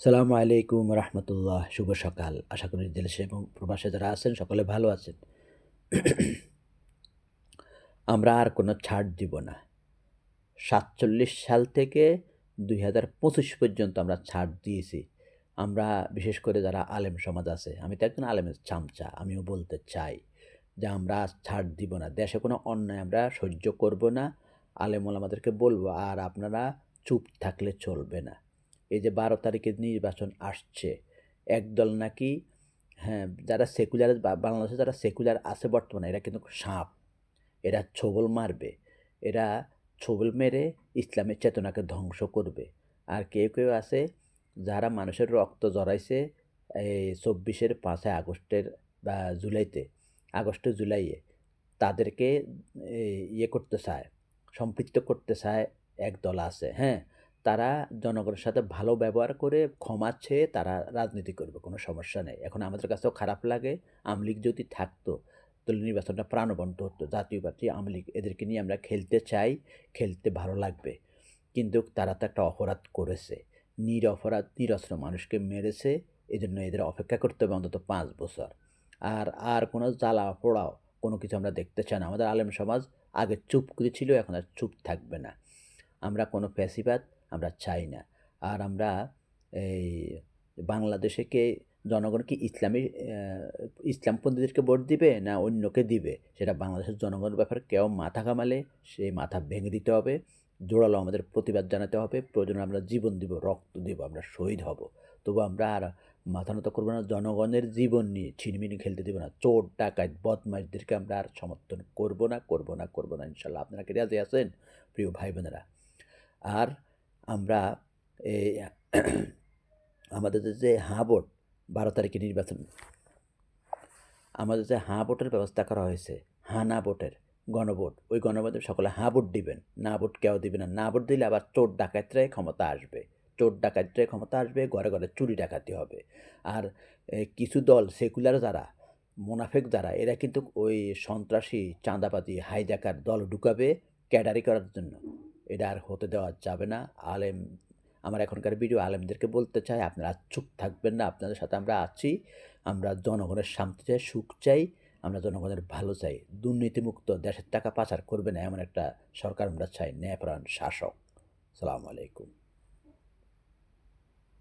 সালামু আলাইকুম রহমতুল্লাহ। শুভ সকাল। আশা করি দেশে এবং প্রবাসে যারা আছেন সকলে ভালো আছেন। আমরা আর কোনো ছাড় দিব না। ৪৭ সাল থেকে ২০২৫ পর্যন্ত আমরা ছাড় দিয়েছি। আমরা বিশেষ করে যারা আলেম সমাজ আছে, আমি তো একজন আলেমের চামচা, আমিও বলতে চাই যে আমরা আর ছাড় দিব না। দেশে কোনো অন্যায় আমরা সহ্য করব না। আলেম ওলামাদেরকে বলবো, আর আপনারা চুপ থাকলে চলবে না। এই যে ১২ তারিখে নির্বাচন আসছে, একদল নাকি, হ্যাঁ, যারা সেকুলার বাংলাদেশে যারা সেকুলার আছে বর্তমানে, এরা কিন্তু সাপ। এরা ছোবল মারবে। এরা ছোবল মেরে ইসলামের চেতনাকে ধ্বংস করবে। আর কেউ কেউ আছে যারা মানুষের রক্ত ঝরাইছে এই ২৪-এর ৫ই আগস্টের বা জুলাইতে, আগস্টে জুলাইয়ে, তাদেরকে ইয়ে করতে চায়, সম্পৃক্ত করতে চায় একদল আছে, হ্যাঁ? তারা জনগণের সাথে ভালো ব্যবহার করে ক্ষমা চেয়ে তারা রাজনীতি করবে, কোনো সমস্যা নেই। এখন আমাদের কাছেও খারাপ লাগে, আওয়ামী লীগ যদি থাকতো তাহলে নির্বাচনটা প্রাণবন্ত হতো। জাতীয় পার্টি, আওয়ামী লীগ, এদেরকে নিয়ে আমরা খেলতে চাই, খেলতে ভালো লাগবে। কিন্তু তারা তো একটা অপরাধ করেছে। নিরপরাধ নিরস্ত্র মানুষকে মেরেছে। এজন্য এদের অপেক্ষা করতে হবে অন্তত ৫ বছর। আর কোনো জ্বালা পোড়াও কোনো কিছু আমরা দেখতে চাই না। আমাদের আলেম সমাজ আগে চুপ করে ছিল, এখন আর চুপ থাকবে না। আমরা কোনো ফ্যাসিবাদ আমরা চাই না। আর আমরা এই বাংলাদেশে জনগণ কি ইসলামপন্থীদেরকে ভোট দিবে না অন্যকে দিবে, সেটা বাংলাদেশের জনগণের ব্যাপারে কেউ মাথা ঘামালে সেই মাথা ভেঙে দিতে হবে। জোরালো আমাদের প্রতিবাদ জানাতে হবে। প্রয়োজনে আমরা জীবন দিব, রক্ত দিব, আমরা শহীদ হব। তবু আমরা আর মাথা নত করবো না। জনগণের জীবন নিয়ে ছিনিমিনি খেলতে দেবো না। চোর ডাকাত বদমাইশদেরকে আমরা আর সমর্থন করব না, করব না, করব না, ইনশাল্লাহ। আপনারা কি রাজি আছেন প্রিয় ভাই বোনেরা? আর আমরা এই আমাদের যে ভোট, ১২ তারিখে নির্বাচন, আমাদের যে ভোটের ব্যবস্থা করা হয়েছে, না ভোটের গণভোট, ওই গণভোটে সকলে ভোট দিবেন, না ভোট কেউ দিবে না। না ভোট দিলে আবার চোর ডাকাতরাই ক্ষমতা আসবে। চোর ডাকাতরাই ক্ষমতা আসবে, ঘরে ঘরে চুরি ডাকাতি হবে। আর কিছু দল সেকুলার যারা, মোনাফেক যারা, এরা কিন্তু ওই সন্ত্রাসী, চাঁদাবাজি, হাইজাকার দল ঢুকাবে ক্যাডারি করার জন্য। এটা আর হতে দেওয়া যাবে না। আলেম, আমার এখনকার ভিডিও আলেমদেরকে বলতে চাই, আপনারা চুপ থাকবেন না। আপনাদের সাথে আমরা আছি। আমরা জনগণের শান্তি চাই, সুখ চাই, আমরা জনগণের ভালো চাই। দুর্নীতিমুক্ত, দেশের টাকা পাচার করবে না এমন একটা সরকার আমরা চাই, ন্যায়পরায়ণ শাসক। আসসালামু আলাইকুম।